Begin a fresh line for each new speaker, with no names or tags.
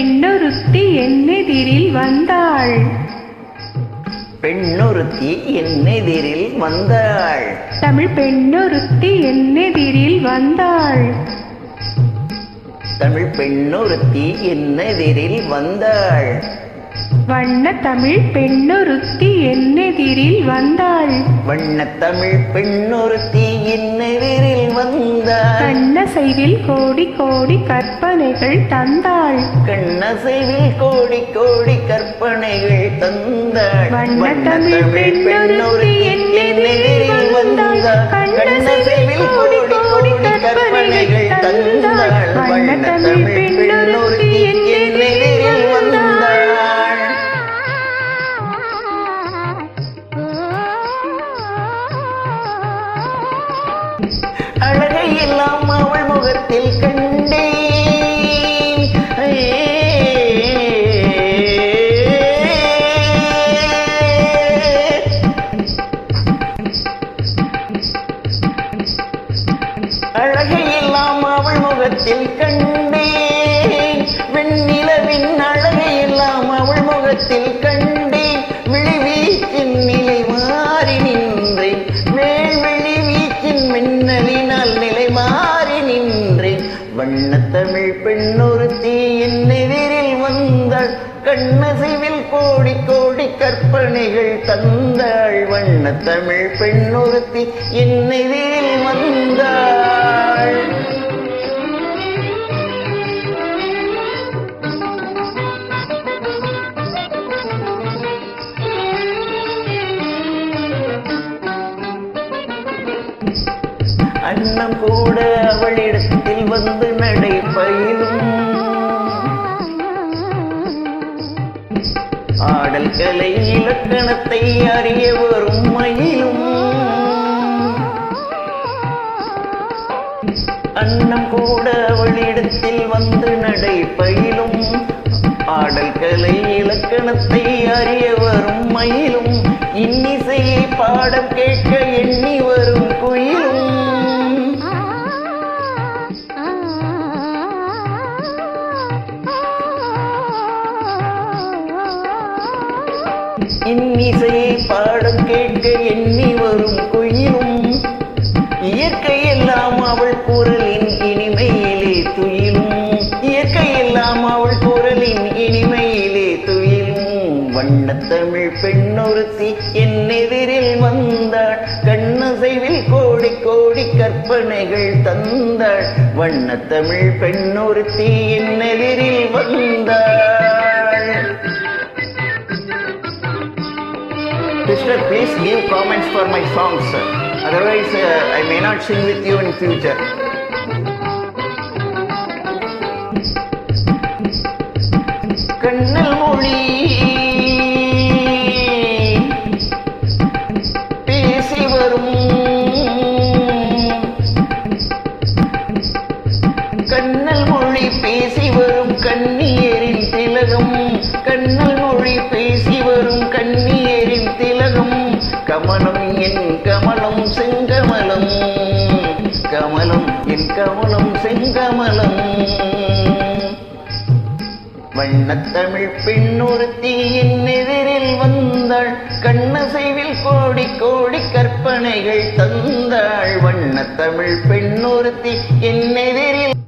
பெண்ணொருத்தி என்னெதிரில் வந்தாள்.
பெண்ணொருத்தி என்னெதிரில் வந்தாள்.
தமிழ் பெண்ணொருத்தி என்னெதிரில் வந்தாள்.
தமிழ் பெண்ணொருத்தி என்னெதிரில் வந்தாள்.
வண்ணத் தமிழ் பெண்ணொருத்தி என்னெதிரில் வந்தாள்.
வண்ணத் தமிழ் பெண்ணொருத்தி என்னெதிரில் வந்தாள்.
கண்ணசைவில் கோடி கோடி கற்பனைகள் தந்தாள்.
கண்ணசைவில் கோடி கோடி கற்பனைகள் தந்தாள்.
வண்ணத் தமிழ் பெண்ணொருத்தி என்னெதிரில் வந்தாள். கண்ணசைவில் கோடி கோடி கற்பனைகள் தந்தாள். வண்ணத் தமிழ் பெண்ணொருத்தி என்னெதிரில் வந்தாள்.
அழகை எல்லாம் அவள் முகத்தில் கண்டேன். அழகை எல்லாம் அவள் முகத்தில் கண்டேன். வெண்ணிலவின் அழகை எல்லாம் அவள் முகத்தில் கண்டேன். விழிவீச்சின் நிலை மாறி நின்றேன். வேள்வெளி வீச்சின் மின்னலினால் நிலை மாறி நின்றேன். வண்ணத்தமிழ் பெண்ணொருத்தி என்னெதிரில் வந்தாள். கண்ணசைவில் கோடி கோடி கற்பனைகள் தந்தாள். வண்ணத்தமிழ் பெண்ணொருத்தி என்னெதிரில் வந்தாள். அன்னம் கூட அவளிடத்தில் வந்து நடை பயிலும். ஆடல் கலை இலக்கணத்தை அறிய வரும் மயிலும். அன்னம் கூட அவளிடத்தில் வந்து நடை பயிலும். ஆடல் கலை இலக்கணத்தை அறிய வரும் மயிலும். இன்னிசையை பாடம் கேட்க எண்ணி வரும் குயிலும். இன்னிசையை பாடம் கேட்க எண்ணி வரும் குயிலும். இயற்கையெல்லாம் அவள் குரலின் இனிமையிலே துயிலும். இயற்கையெல்லாம் அவள் குரலின் இனிமையிலே துயிலும். வண்ணத்தமிழ் பெண்ணொருத்தி என்னெதிரில் வந்தாள். கண்ணசைவில் கோடி கோடி கற்பனைகள் தந்தாள். வண்ணத்தமிழ் பெண்ணொருத்தி என்னெதிரில் வந்தாள். Sister, please give comments for my songs. Otherwise, I may not sing with you in future. கண்ணல் மொழி பேசி வரும். கண்ணல் மொழி பேசி வரும் கண்ணியரின் திலகம். கண்ணல் மொழி பேசி வரும் கண்ணியரின் திலகம். கமலம் என் கமலம் செங்கமலம். கமலம் என் கமலம் செங்கமலம். வண்ணத்தமிழ் பெண்ணொருத்தி என்னெதிரில் வந்தாள். கண்ணசைவில் கோடி கோடி கற்பனைகள் தந்தாள். வண்ணத்தமிழ் பெண்ணொருத்தி என்னெதிரில்